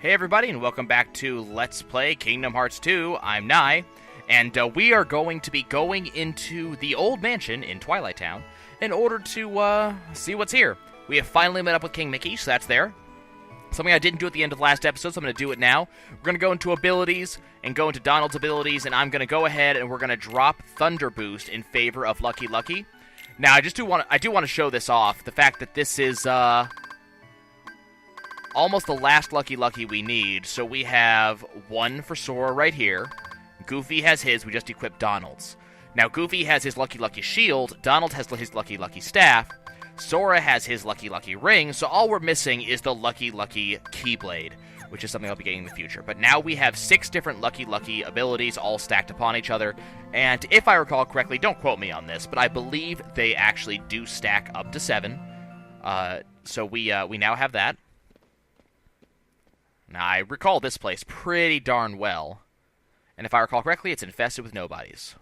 Hey everybody, and welcome back to Let's Play Kingdom Hearts 2. I'm Nai, and we are going to be going into the old mansion in Twilight Town in order to see what's here. We have finally met up with King Mickey, so that's there. Something I didn't do at the end of last episode, so I'm going to do it now. We're going to go into abilities and go into Donald's abilities, and I'm going to go ahead and we're going to drop Thunder Boost in favor of Lucky Lucky. Now, I do want to show this off, the fact that this is almost the last Lucky Lucky we need. So we have one for Sora right here. Goofy has his, we just equipped Donald's. Now, Goofy has his Lucky Lucky shield, Donald has his Lucky Lucky staff, Sora has his Lucky Lucky ring, so all we're missing is the Lucky Lucky Keyblade, which is something I'll be getting in the future. But now we have 6 different Lucky Lucky abilities all stacked upon each other, and if I recall correctly, don't quote me on this, but I believe they actually do stack up to 7. So we now have that. Now, I recall this place pretty darn well, and if I recall correctly, it's infested with nobodies.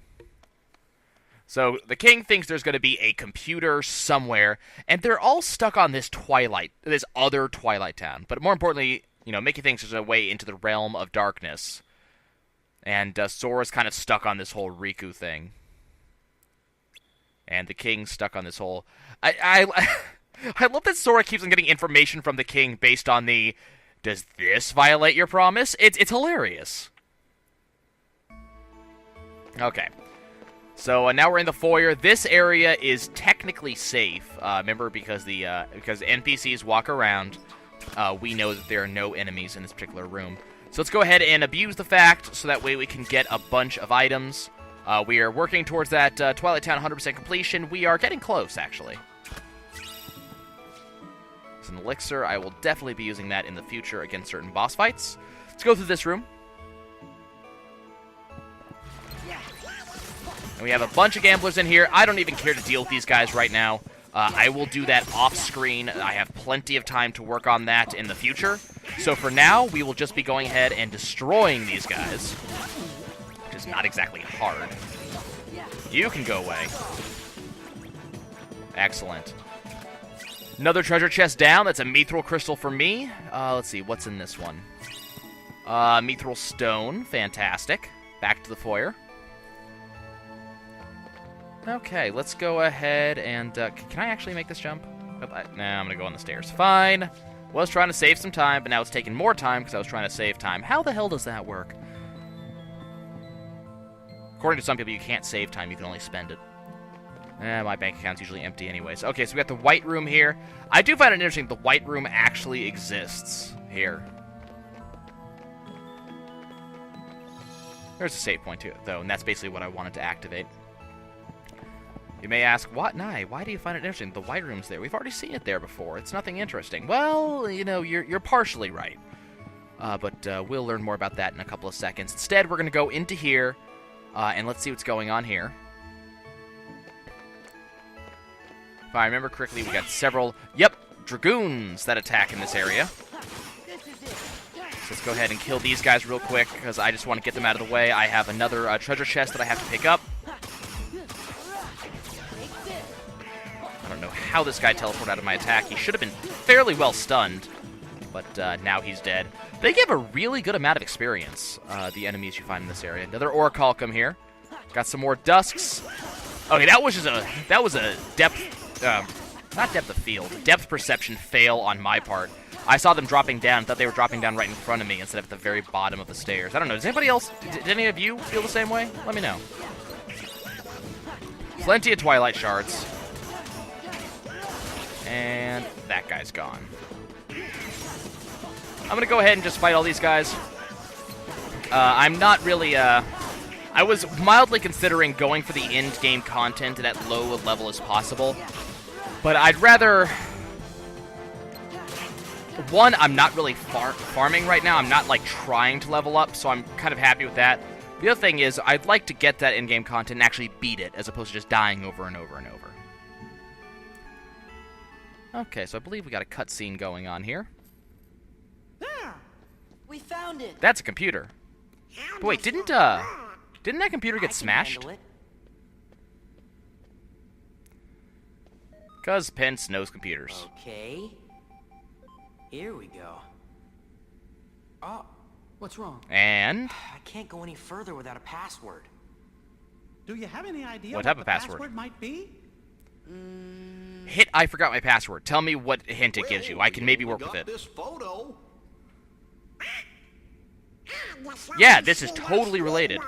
So, the king thinks there's going to be a computer somewhere, and they're all stuck on this other Twilight Town. But more importantly, Mickey thinks there's a way into the realm of darkness, and Sora's kind of stuck on this whole Riku thing. And the king's stuck on this whole... I love that Sora keeps on getting information from the king based on the... Does this violate your promise? It's hilarious. Okay. So now we're in the foyer. This area is technically safe. Remember, because NPCs walk around, we know that there are no enemies in this particular room. So let's go ahead and abuse the fact so that way we can get a bunch of items. We are working towards that Twilight Town 100% completion. We are getting close, actually. An elixir. I will definitely be using that in the future against certain boss fights. Let's go through this room. And we have a bunch of gamblers in here. I don't even care to deal with these guys right now. I will do that off screen. I have plenty of time to work on that in the future. So for now, we will just be going ahead and destroying these guys, which is not exactly hard. You can go away. Excellent. Another treasure chest down. That's a mithril crystal for me. Let's see. What's in this one? Mithril stone. Fantastic. Back to the foyer. Okay, let's go ahead and... can I actually make this jump? Nah, I'm going to go on the stairs. Fine. Was trying to save some time, but now it's taking more time because I was trying to save time. How the hell does that work? According to some people, you can't save time. You can only spend it. My bank account's usually empty anyways. Okay, so we got the white room here. I do find it interesting the white room actually exists here. There's a save point to it, though, and that's basically what I wanted to activate. You may ask, what, Nai? Why do you find it interesting? The white room's there. We've already seen it there before. It's nothing interesting. Well, you're partially right. But we'll learn more about that in a couple of seconds. Instead, we're going to go into here, and let's see what's going on here. If I remember correctly, we got several, dragoons that attack in this area. So let's go ahead and kill these guys real quick, because I just want to get them out of the way. I have another treasure chest that I have to pick up. I don't know how this guy teleported out of my attack. He should have been fairly well stunned, but now he's dead. They give a really good amount of experience, the enemies you find in this area. Another Orichalcum here. Got some more Dusks. Okay, that was a depth... not depth of field, depth perception fail on my part. I saw them dropping down, thought they were dropping down right in front of me instead of at the very bottom of the stairs. I don't know, does anybody else, did any of you feel the same way? Let me know. Plenty of Twilight Shards. And that guy's gone. I'm gonna go ahead and just fight all these guys. I'm not really, I was mildly considering going for the end-game content at that low a level as possible. But I'd rather... One, I'm not really farming right now. I'm not, trying to level up, so I'm kind of happy with that. The other thing is, I'd like to get that end-game content and actually beat it, as opposed to just dying over and over and over. Okay, so I believe we got a cutscene going on here. There! We found it! That's a computer. But wait, didn't that computer get smashed? Because Pence knows computers. Okay. Here we go. What's wrong? And I can't go any further without a password. Do you have any idea What type the of password? might be? hit I forgot my password. Tell me what hint it gives you. I can maybe work with it. This photo. Yeah, this is totally related.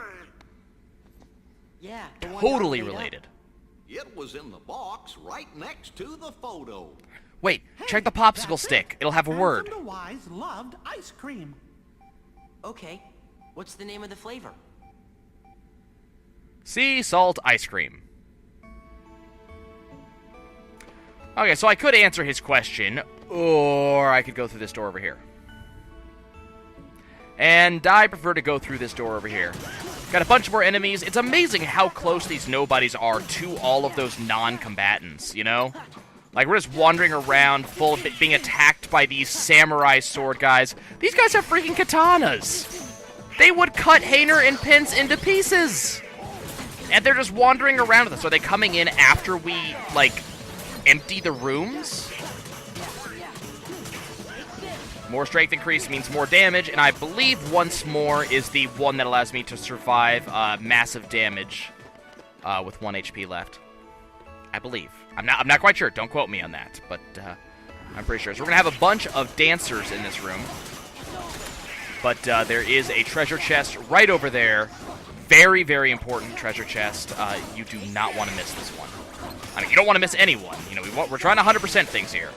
Yeah, the one Totally Doc made up. related. It was in the box right next to the photo. Wait, check the popsicle That's stick. it. It'll have a Handsome word. the Wise loved ice cream. Okay, what's the name of the flavor? Sea salt ice cream. Okay, so I could answer his question, or I could go through this door over here. And I prefer to go through this door over here. Got a bunch more enemies. It's amazing how close these nobodies are to all of those non-combatants, you know? Like, we're just wandering around full of being attacked by these samurai sword guys. These guys have freaking katanas. They would cut Hayner and Pence into pieces. And they're just wandering around with us. Are they coming in after we, like, empty the rooms? More strength increase means more damage, and I believe once more is the one that allows me to survive massive damage with 1 HP left. I believe. I'm not quite sure. Don't quote me on that, but I'm pretty sure. So we're gonna have a bunch of dancers in this room, but there is a treasure chest right over there. Very, very important treasure chest. You do not want to miss this one. I mean, you don't want to miss anyone. You know, we're trying to 100% things here.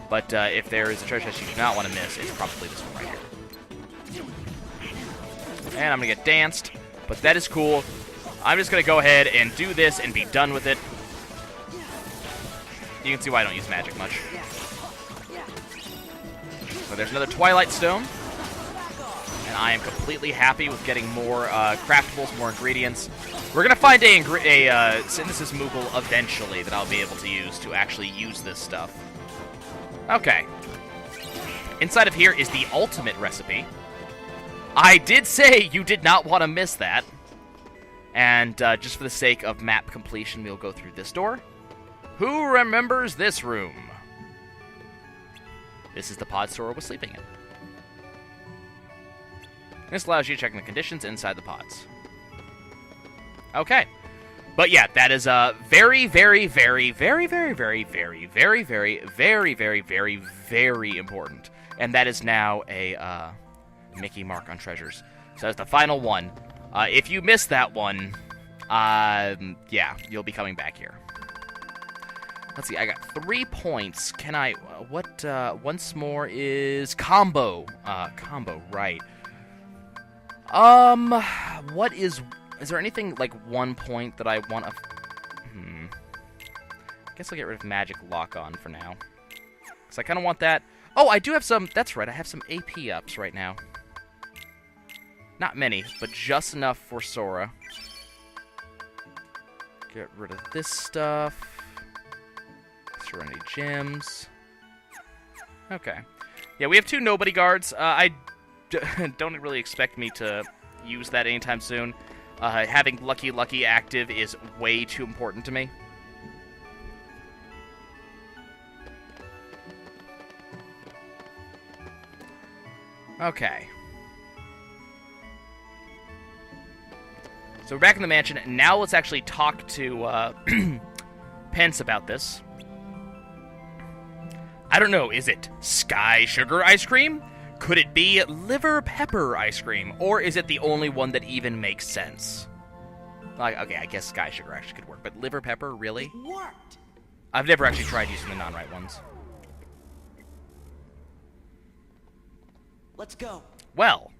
But if there is a treasure chest you do not want to miss, it's probably this one right here. And I'm going to get danced, but that is cool. I'm just going to go ahead and do this and be done with it. You can see why I don't use magic much. So there's another Twilight Stone. And I am completely happy with getting more craftables, more ingredients. We're going to find a synthesis Moogle eventually that I'll be able to use to actually use this stuff. Okay. Inside of here is the ultimate recipe. I did say you did not want to miss that. And just for the sake of map completion, we'll go through this door. Who remembers this room? This is the pod Sora was sleeping in. This allows you to check the conditions inside the pods. Okay. But yeah, that is very, very, very, very, very, very, very, very, very, very, very, very, very important. And that is now a Mickey mark on treasures. So that's the final one. If you miss that one, yeah, you'll be coming back here. Let's see, I got 3 points. Can I, what, once more is combo. Combo, right. What is there anything, like, 1 point that I want to... I guess I'll get rid of Magic Lock-On for now. Because I kind of want that... Oh, I do have some... That's right, I have some AP ups right now. Not many, but just enough for Sora. Get rid of this stuff. Serenity Gems. Okay. Yeah, we have 2 Nobody Guards. I don't really expect me to use that anytime soon. Having Lucky active is way too important to me. Okay. So we're back in the mansion. Now let's actually talk to Pence about this. I don't know, is it Sky Sugar Ice Cream? Could it be Liver Pepper Ice Cream? Or is it the only one that even makes sense? Like, okay, I guess Sky Sugar actually could work, but Liver Pepper, really? It worked. I've never actually tried using the non-right ones. Let's go. Well.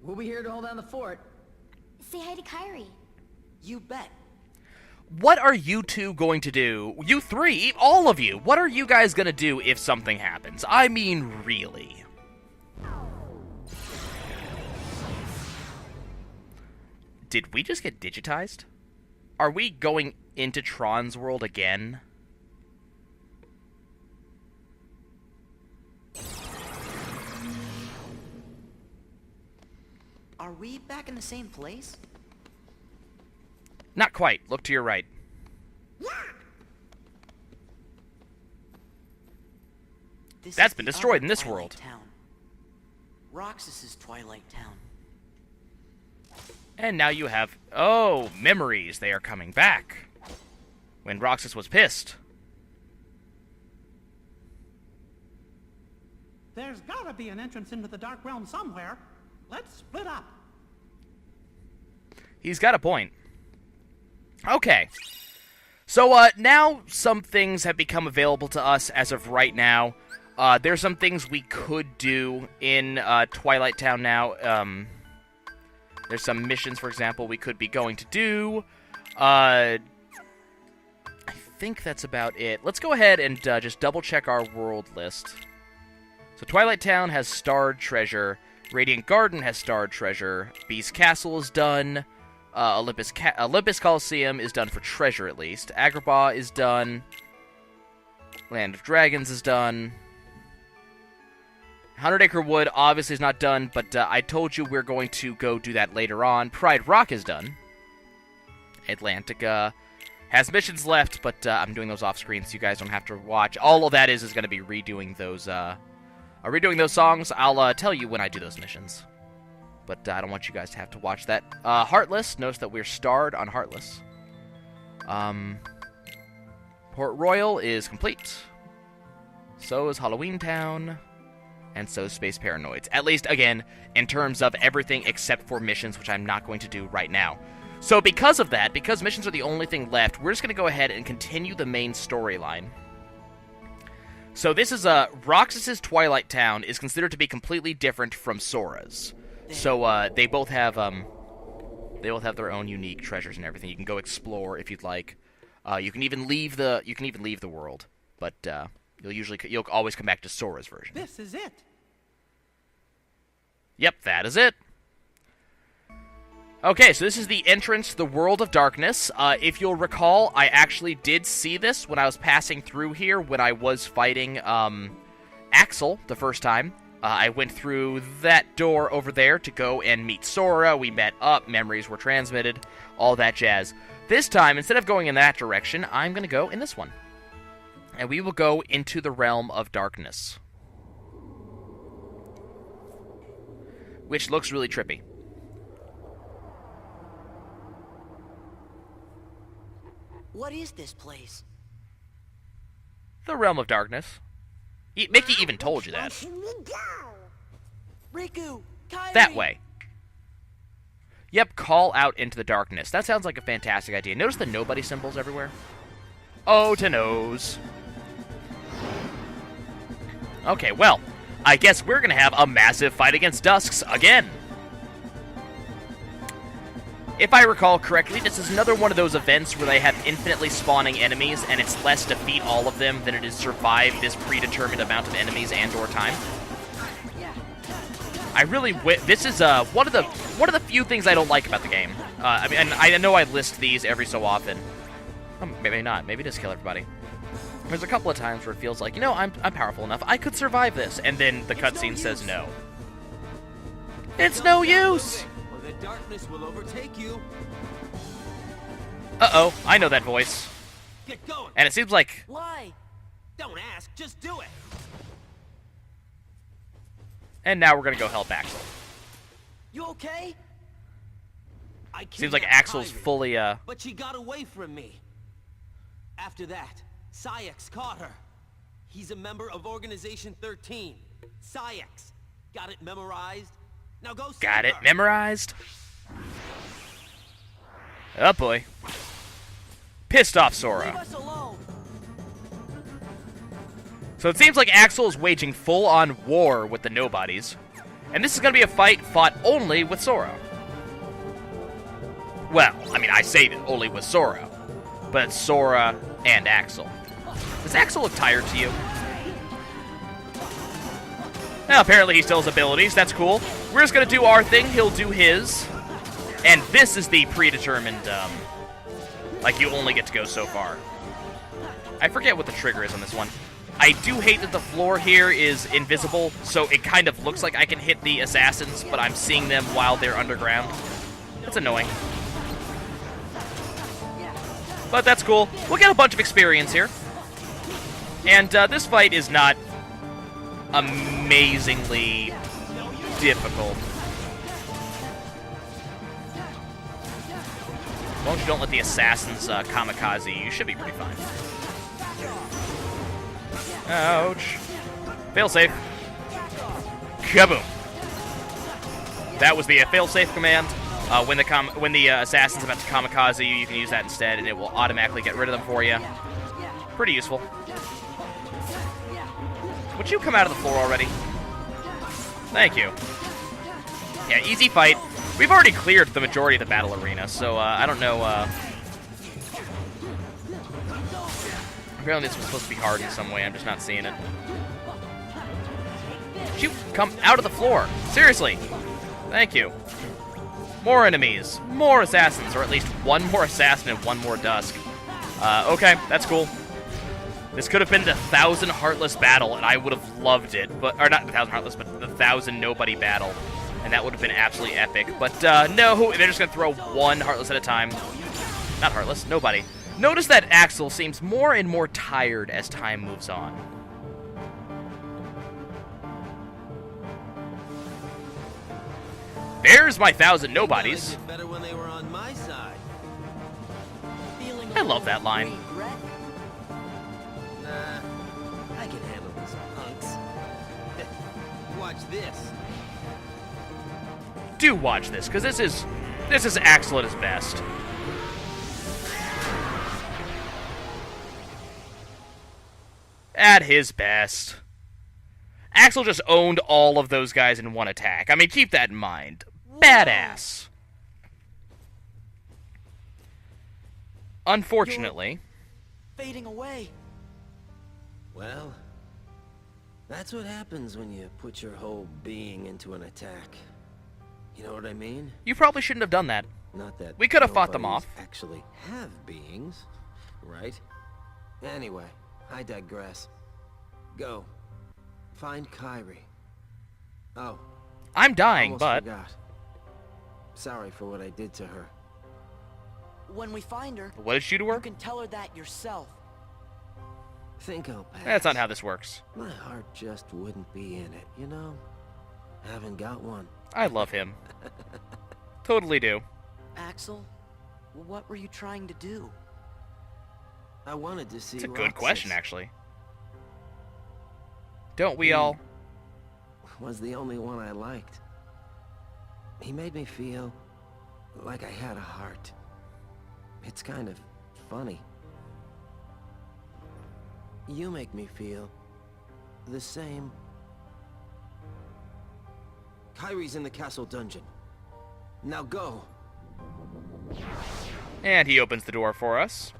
We'll be here to hold down the fort. Say hi to Kyrie. You bet. What are you two going to do? You three, all of you. What are you guys going to do if something happens? I mean, really. Did we just get digitized? Are we going into Tron's world again? Are we back in the same place? Not quite. Look to your right. This That's is been the destroyed other in this Twilight world. Town. Roxas's Twilight Town. And now you have... Oh, memories. They are coming back. When Roxas was pissed. There's gotta be an entrance into the Dark Realm somewhere. Let's split up. He's got a point. Okay. So, now some things have become available to us as of right now. There's some things we could do in Twilight Town now. There's some missions, for example, we could be going to do. I think that's about it. Let's go ahead and just double-check our world list. So Twilight Town has starred treasure. Radiant Garden has starred treasure. Beast Castle is done. Olympus Coliseum is done for treasure, at least. Agrabah is done. Land of Dragons is done. 100 Acre Wood obviously is not done, but I told you we're going to go do that later on. Pride Rock is done. Atlantica has missions left, but I'm doing those off screen so you guys don't have to watch. All of that is going to be redoing those songs. I'll tell you when I do those missions. But I don't want you guys to have to watch that. Heartless, notice that we're starred on Heartless. Port Royal is complete. So is Halloween Town. And so is Space Paranoids. At least, again, in terms of everything except for missions, which I'm not going to do right now. So because of that, because missions are the only thing left, we're just going to go ahead and continue the main storyline. So this is Roxas's Twilight Town is considered to be completely different from Sora's. So they both have their own unique treasures and everything. You can go explore if you'd like. You can even leave the world, but you'll always come back to Sora's version. This is it. Yep, that is it. Okay, so this is the entrance to the World of Darkness. If you'll recall, I actually did see this when I was passing through here when I was fighting Axel the first time. I went through that door over there to go and meet Sora. We met up, memories were transmitted, all that jazz. This time, instead of going in that direction, I'm going to go in this one. And we will go into the Realm of Darkness. Which looks really trippy. What is this place? The Realm of Darkness. Mickey even told you that. Riku! Kairi! That way. Yep, call out into the darkness. That sounds like a fantastic idea. Notice the nobody symbols everywhere? Oh, to nose. Okay, well, I guess we're going to have a massive fight against Dusks again. If I recall correctly, this is another one of those events where they have infinitely spawning enemies, and it's less defeat all of them than it is survive this predetermined amount of enemies and/or time. I really this is one of the few things I don't like about the game. I mean, and I know I list these every so often. Maybe not. Maybe just kill everybody. There's a couple of times where it feels like, you know, I'm powerful enough. I could survive this, and then the cutscene says no. It's no use. Or the darkness will overtake you. Uh-oh, I know that voice. Get going. And it seems like... Why? Don't ask, just do it. And now we're gonna go help Axel. You okay? Seems like kidnapped Axel's Kairi, fully, But she got away from me. After that, Sayax caught her. He's a member of Organization 13. Sayax. Got it memorized? Now go save Got it her. memorized? Oh boy. Pissed off Sora. Leave us alone! So it seems like Axel is waging full-on war with the nobodies. And this is going to be a fight fought only with Sora. Well, I mean, I say that only with Sora. But it's Sora and Axel. Does Axel look tired to you? Well, apparently he still has abilities. That's cool. We're just going to do our thing. He'll do his. And this is the predetermined, like, you only get to go so far. I forget what the trigger is on this one. I do hate that the floor here is invisible, so it kind of looks like I can hit the assassins, but I'm seeing them while they're underground. That's annoying. But that's cool. We'll get a bunch of experience here. And this fight is not amazingly difficult. As long as you don't let the assassins kamikaze you, you should be pretty fine. Ouch. Failsafe. Kaboom. That was the failsafe command. When the assassin's about to kamikaze you, you can use that instead, and it will automatically get rid of them for you. Pretty useful. Would you come out of the floor already? Thank you. Yeah, easy fight. We've already cleared the majority of the battle arena, so I don't know. Apparently this was supposed to be hard in some way. I'm just not seeing it. Would you come out of the floor? Seriously. Thank you. More enemies. More assassins, or at least one more assassin and one more dusk. Okay, that's cool. This could have been the 1,000 Heartless battle, and I would have loved it. Or not the 1,000 Heartless, but the 1,000 Nobody battle. And that would have been absolutely epic. But no, they're just going to throw one Heartless at a time. Not Heartless, Nobody. Notice that Axel seems more and more tired as time moves on. There's my 1,000 Nobodies. Better when they were on my side. I love that line. Nah, I can handle these punks. Watch this. Do watch this, because this is Axel at his best. At his best. Axel just owned all of those guys in one attack. I mean, keep that in mind. Badass. Unfortunately. Fading away. Well, that's what happens when you put your whole being into an attack. You know what I mean? You probably shouldn't have done that. Not that we could have fought them nobodies off. Actually have beings, right? Anyway, I digress. Go. Find Kyrie. Oh. I'm dying, Almost but... forgot. Sorry for what I did to her. When we find her, What did you do to you her? can tell her that yourself. Think I'll pass. That's not how this works. My heart just wouldn't be in it, you know? Haven't got one. I love him. Totally do. Axel, what were you trying to do? I wanted to see It's a good Roxas. question, actually. Don't we all? Was the only one I liked. He made me feel like I had a heart. It's kind of funny. You make me feel the same. Kyrie's in the castle dungeon. Now go. And he opens the door for us.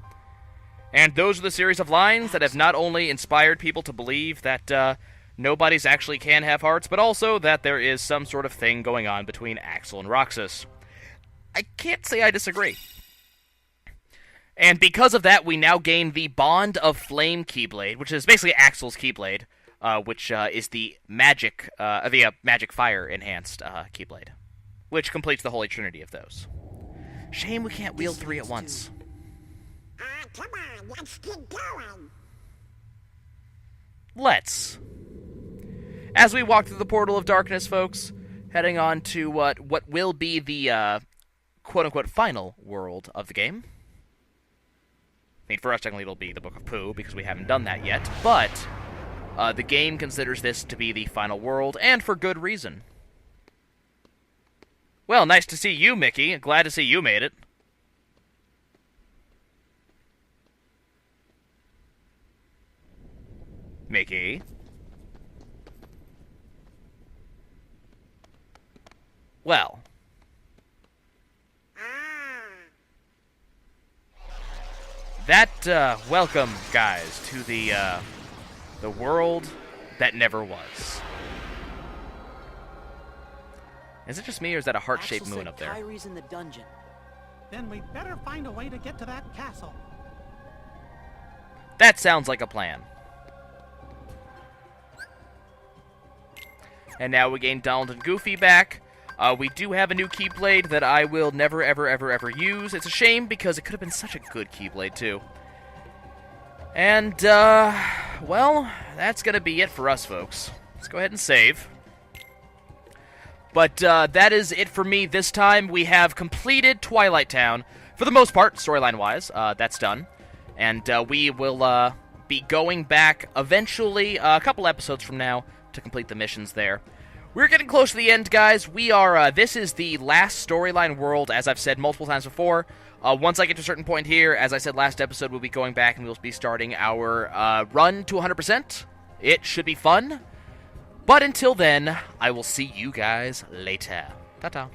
And those are the series of lines that have not only inspired people to believe that nobodies actually can have hearts, but also that there is some sort of thing going on between Axel and Roxas. I can't say I disagree. And because of that, we now gain the Bond of Flame Keyblade, which is basically Axel's Keyblade, which is the magic fire enhanced Keyblade, which completes the Holy Trinity of those. Shame we can't wield three at once. Come on, let's keep going. Let's. As we walk through the portal of darkness, folks, heading on to what will be the quote-unquote final world of the game. I mean, for us, technically, it'll be the Book of Pooh, because we haven't done that yet, but the game considers this to be the final world, and for good reason. Well, nice to see you, Mickey. Glad to see you made it. Mickey? Well. That, welcome, guys, to the world that never was. Is it just me, or is that a heart-shaped Axel moon said up there? Kyrie's in the dungeon. Then we'd better find a way to get to that castle. That sounds like a plan. And now we gain Donald and Goofy back. We do have a new Keyblade that I will never, ever, ever, ever use. It's a shame because it could have been such a good Keyblade, too. And, well, that's going to be it for us, folks. Let's go ahead and save. But that is it for me this time. We have completed Twilight Town, for the most part, storyline-wise. That's done. And we will be going back eventually, a couple episodes from now, to complete the missions there. We're getting close to the end, guys. We are, this is the last storyline world, as I've said multiple times before. Once I get to a certain point here, as I said last episode, we'll be going back and we'll be starting our run to 100%. It should be fun. But until then, I will see you guys later. Ta-ta.